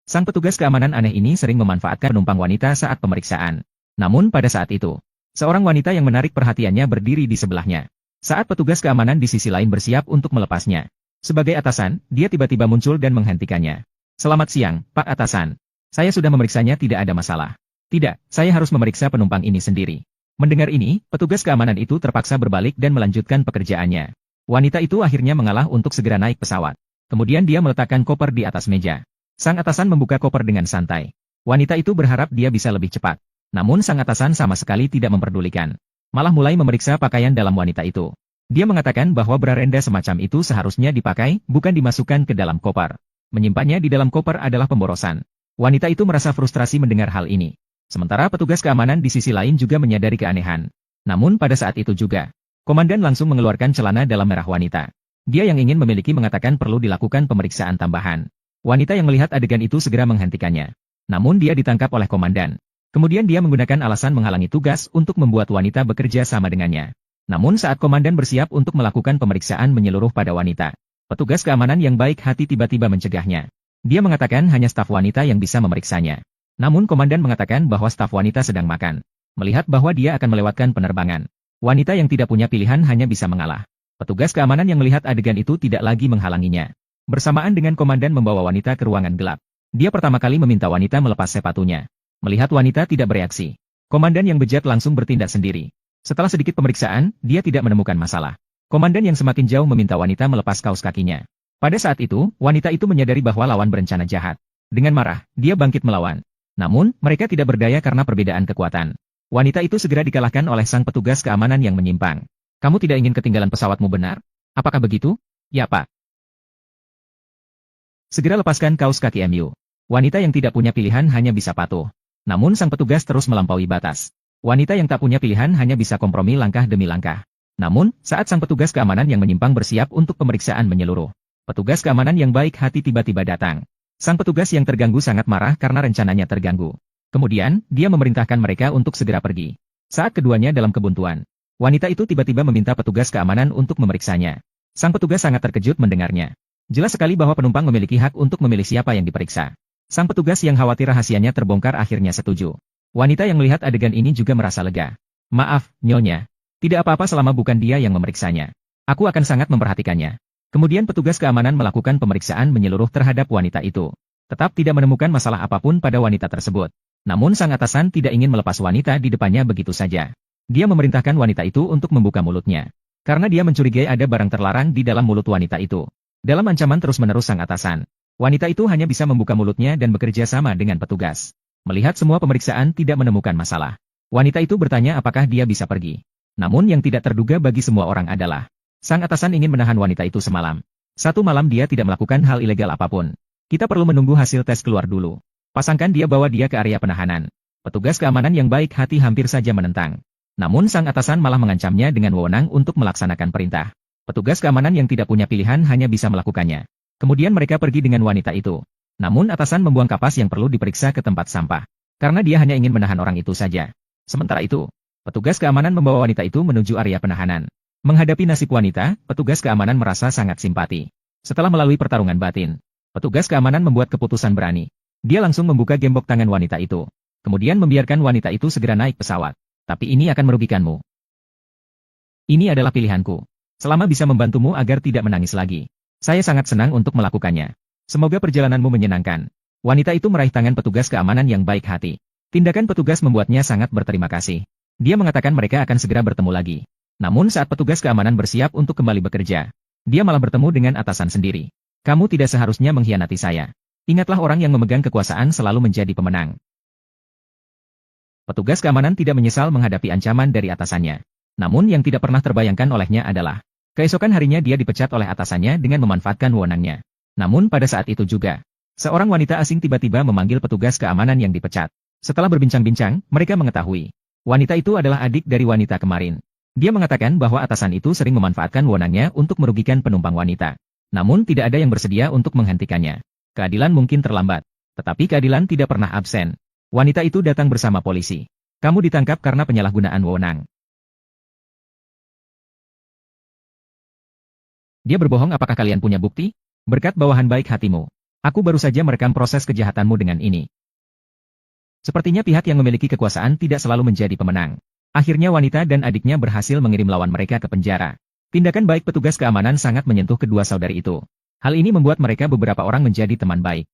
Sang petugas keamanan aneh ini sering memanfaatkan penumpang wanita saat pemeriksaan. Namun pada saat itu, seorang wanita yang menarik perhatiannya berdiri di sebelahnya. Saat petugas keamanan di sisi lain bersiap untuk melepasnya. Sebagai atasan, dia tiba-tiba muncul dan menghentikannya. Selamat siang, Pak Atasan. Saya sudah memeriksanya, tidak ada masalah. Tidak, saya harus memeriksa penumpang ini sendiri. Mendengar ini, petugas keamanan itu terpaksa berbalik dan melanjutkan pekerjaannya. Wanita itu akhirnya mengalah untuk segera naik pesawat. Kemudian dia meletakkan koper di atas meja. Sang atasan membuka koper dengan santai. Wanita itu berharap dia bisa lebih cepat. Namun sang atasan sama sekali tidak memperdulikan. Malah mulai memeriksa pakaian dalam wanita itu. Dia mengatakan bahwa bra rendah semacam itu seharusnya dipakai, bukan dimasukkan ke dalam koper. Menyimpannya di dalam koper adalah pemborosan. Wanita itu merasa frustrasi mendengar hal ini. Sementara petugas keamanan di sisi lain juga menyadari keanehan. Namun pada saat itu juga, komandan langsung mengeluarkan celana dalam merah wanita. Dia yang ingin memiliki mengatakan perlu dilakukan pemeriksaan tambahan. Wanita yang melihat adegan itu segera menghentikannya. Namun dia ditangkap oleh komandan. Kemudian dia menggunakan alasan menghalangi tugas untuk membuat wanita bekerja sama dengannya. Namun saat komandan bersiap untuk melakukan pemeriksaan menyeluruh pada wanita, petugas keamanan yang baik hati tiba-tiba mencegahnya. Dia mengatakan hanya staf wanita yang bisa memeriksanya. Namun komandan mengatakan bahwa staf wanita sedang makan. Melihat bahwa dia akan melewatkan penerbangan, wanita yang tidak punya pilihan hanya bisa mengalah. Petugas keamanan yang melihat adegan itu tidak lagi menghalanginya. Bersamaan dengan komandan membawa wanita ke ruangan gelap, dia pertama kali meminta wanita melepas sepatunya. Melihat wanita tidak bereaksi, komandan yang bejat langsung bertindak sendiri. Setelah sedikit pemeriksaan, dia tidak menemukan masalah. Komandan yang semakin jauh meminta wanita melepas kaos kakinya. Pada saat itu, wanita itu menyadari bahwa lawan berencana jahat. Dengan marah, dia bangkit melawan. Namun, mereka tidak berdaya karena perbedaan kekuatan. Wanita itu segera dikalahkan oleh sang petugas keamanan yang menyimpang. Kamu tidak ingin ketinggalan pesawatmu, benar? Apakah begitu? Ya, Pak. Segera lepaskan kaos kaki MU. Wanita yang tidak punya pilihan hanya bisa patuh. Namun sang petugas terus melampaui batas. Wanita yang tak punya pilihan hanya bisa kompromi langkah demi langkah. Namun, saat sang petugas keamanan yang menyimpang bersiap untuk pemeriksaan menyeluruh, petugas keamanan yang baik hati tiba-tiba datang. Sang petugas yang terganggu sangat marah karena rencananya terganggu. Kemudian, dia memerintahkan mereka untuk segera pergi. Saat keduanya dalam kebuntuan, wanita itu tiba-tiba meminta petugas keamanan untuk memeriksanya. Sang petugas sangat terkejut mendengarnya. Jelas sekali bahwa penumpang memiliki hak untuk memilih siapa yang diperiksa. Sang petugas yang khawatir rahasianya terbongkar akhirnya setuju. Wanita yang melihat adegan ini juga merasa lega. Maaf, Nyonya. Tidak apa-apa selama bukan dia yang memeriksanya. Aku akan sangat memperhatikannya. Kemudian petugas keamanan melakukan pemeriksaan menyeluruh terhadap wanita itu. Tetap tidak menemukan masalah apapun pada wanita tersebut. Namun sang atasan tidak ingin melepas wanita di depannya begitu saja. Dia memerintahkan wanita itu untuk membuka mulutnya. Karena dia mencurigai ada barang terlarang di dalam mulut wanita itu. Dalam ancaman terus-menerus sang atasan, wanita itu hanya bisa membuka mulutnya dan bekerja sama dengan petugas. Melihat semua pemeriksaan tidak menemukan masalah, wanita itu bertanya apakah dia bisa pergi. Namun yang tidak terduga bagi semua orang adalah, sang atasan ingin menahan wanita itu semalam. Satu malam dia tidak melakukan hal ilegal apapun. Kita perlu menunggu hasil tes keluar dulu. Pasangkan dia bawa dia ke area penahanan. Petugas keamanan yang baik hati hampir saja menentang. Namun sang atasan malah mengancamnya dengan wewenang untuk melaksanakan perintah. Petugas keamanan yang tidak punya pilihan hanya bisa melakukannya. Kemudian mereka pergi dengan wanita itu. Namun atasan membuang kapas yang perlu diperiksa ke tempat sampah. Karena dia hanya ingin menahan orang itu saja. Sementara itu, petugas keamanan membawa wanita itu menuju area penahanan. Menghadapi nasib wanita, petugas keamanan merasa sangat simpati. Setelah melalui pertarungan batin, petugas keamanan membuat keputusan berani. Dia langsung membuka gembok tangan wanita itu. Kemudian membiarkan wanita itu segera naik pesawat. Tapi ini akan merugikanmu. Ini adalah pilihanku. Selama bisa membantumu agar tidak menangis lagi. Saya sangat senang untuk melakukannya. Semoga perjalananmu menyenangkan. Wanita itu meraih tangan petugas keamanan yang baik hati. Tindakan petugas membuatnya sangat berterima kasih. Dia mengatakan mereka akan segera bertemu lagi. Namun saat petugas keamanan bersiap untuk kembali bekerja, dia malah bertemu dengan atasan sendiri. Kamu tidak seharusnya mengkhianati saya. Ingatlah orang yang memegang kekuasaan selalu menjadi pemenang. Petugas keamanan tidak menyesal menghadapi ancaman dari atasannya. Namun yang tidak pernah terbayangkan olehnya adalah, keesokan harinya dia dipecat oleh atasannya dengan memanfaatkan wewenangnya. Namun pada saat itu juga, seorang wanita asing tiba-tiba memanggil petugas keamanan yang dipecat. Setelah berbincang-bincang, mereka mengetahui, wanita itu adalah adik dari wanita kemarin. Dia mengatakan bahwa atasan itu sering memanfaatkan wewenangnya untuk merugikan penumpang wanita. Namun tidak ada yang bersedia untuk menghentikannya. Keadilan mungkin terlambat, tetapi keadilan tidak pernah absen. Wanita itu datang bersama polisi. Kamu ditangkap karena penyalahgunaan wewenang. Dia berbohong, apakah kalian punya bukti? Berkat bawahan baik hatimu, Aku baru saja merekam proses kejahatanmu dengan ini. Sepertinya pihak yang memiliki kekuasaan tidak selalu menjadi pemenang. Akhirnya wanita dan adiknya berhasil mengirim lawan mereka ke penjara. Tindakan baik petugas keamanan sangat menyentuh kedua saudari itu. Hal ini membuat mereka beberapa orang menjadi teman baik.